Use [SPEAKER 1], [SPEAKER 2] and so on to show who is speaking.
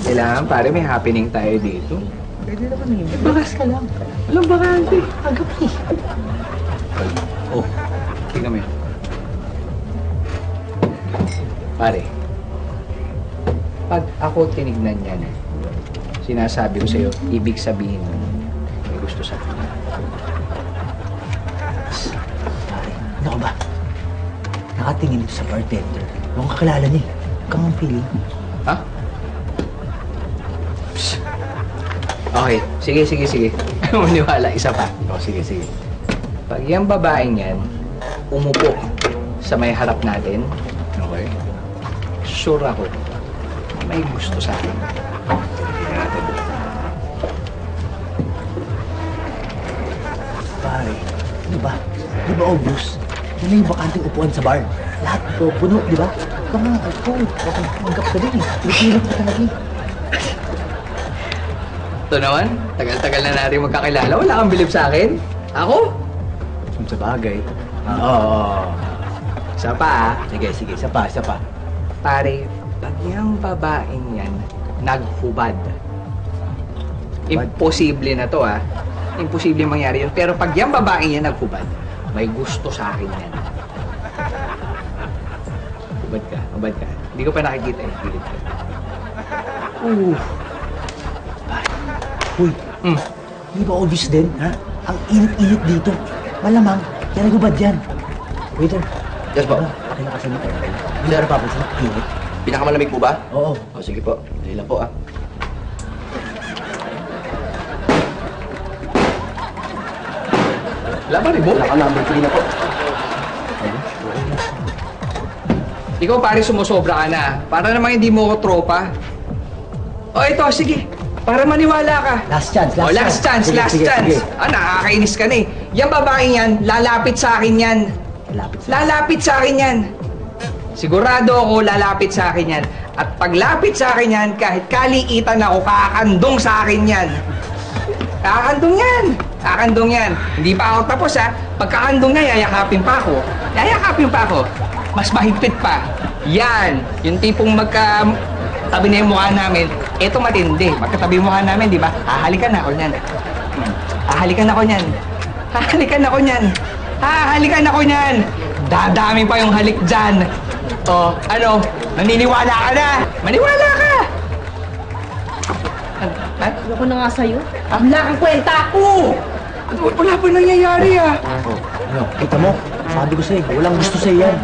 [SPEAKER 1] Kailangan, pare, may happening tayo dito.
[SPEAKER 2] Pwede naman eh. Bakas ka lang.
[SPEAKER 1] Walang bakante.
[SPEAKER 2] Agapi.
[SPEAKER 1] Oh, tingnan mo yun. Pare, pag ako tinignan yan, sinasabi ko sa'yo, ibig sabihin mo, may gusto sa akin.
[SPEAKER 2] Pare, ano ka ba? Nakatingin ito sa bartender. Mukhang kakilala niya eh. Kamang feeling.
[SPEAKER 1] Ha? Psst. Okay, sige. Maniwala, isa pa. O, sige. Pag yung babaeng yan, umupo sa may harap natin, okay, sure ako, may gusto sa akin. Tingnan natin.
[SPEAKER 2] Pare, di ba? Di ba obvious? Yan na yung bakanting upuan sa bar. Lahat po, puno, di ba? Kama, ikaw, baka manggap ka din eh. Pilit ka talaga eh.
[SPEAKER 1] Ito naman, tagal-tagal na natin magkakilala. Wala kang bilib sa akin? Ako?
[SPEAKER 2] Sa bagay. Oo.
[SPEAKER 1] Isa pa, ah.
[SPEAKER 2] Sige, isa pa.
[SPEAKER 1] Pare, pag yung babaeng yan, naghubad. Imposible na to, ah. Imposible mangyari yun. Pero pag yung babaeng yan naghubad, may gusto sa akin yan. Hubad ka. Hindi ko pa nakikita eh. Gilid ka.
[SPEAKER 2] Uy, di ba obvious din, ha? Ang init-init dito. Malamang, yan nagubad yan. Waiter.
[SPEAKER 3] Yes po.
[SPEAKER 2] Pakilakasan mo tayo. Hindi na papansin, init.
[SPEAKER 3] Pinakamalamig po ba?
[SPEAKER 2] Oo.
[SPEAKER 3] O sige po. Dali lang po ah.
[SPEAKER 1] Laban rin mo?
[SPEAKER 3] Wala ka number 3 na po.
[SPEAKER 1] Ikaw pare sumusobra ka na. Para namang hindi mo ko tropa. O ito, sige. Para maniwala ka.
[SPEAKER 2] Last chance.
[SPEAKER 1] Last chance.
[SPEAKER 2] Sige.
[SPEAKER 1] Ah, nakakainis ka na eh. Yung babaeng yan, lalapit sa akin yan. Lalapit sa akin yan. Sigurado ako lalapit sa akin yan. At paglapit sa akin yan, kahit kaliitan ako, kakandong sa akin yan. Kakandong yan. Hindi pa ako tapos ha. Pagkakandong niya, yayakapin pa ako. Mas mahigpit pa. Yan. Yung tipong tabi na yung mukha namin. Ito matindi. Magkatabi yung mukha namin, di ba? Hahalikan ako niyan. Dadami pa yung halik dyan. O, ano? Naniniwala ka na? Maniwala ka!
[SPEAKER 4] Ayoko na nga sa'yo. Wala kang kwenta!
[SPEAKER 1] Oo! Wala pa nangyayari ah.
[SPEAKER 2] Ano, kita mo? Sabi ko sa'yo, walang gusto sa'yo yan.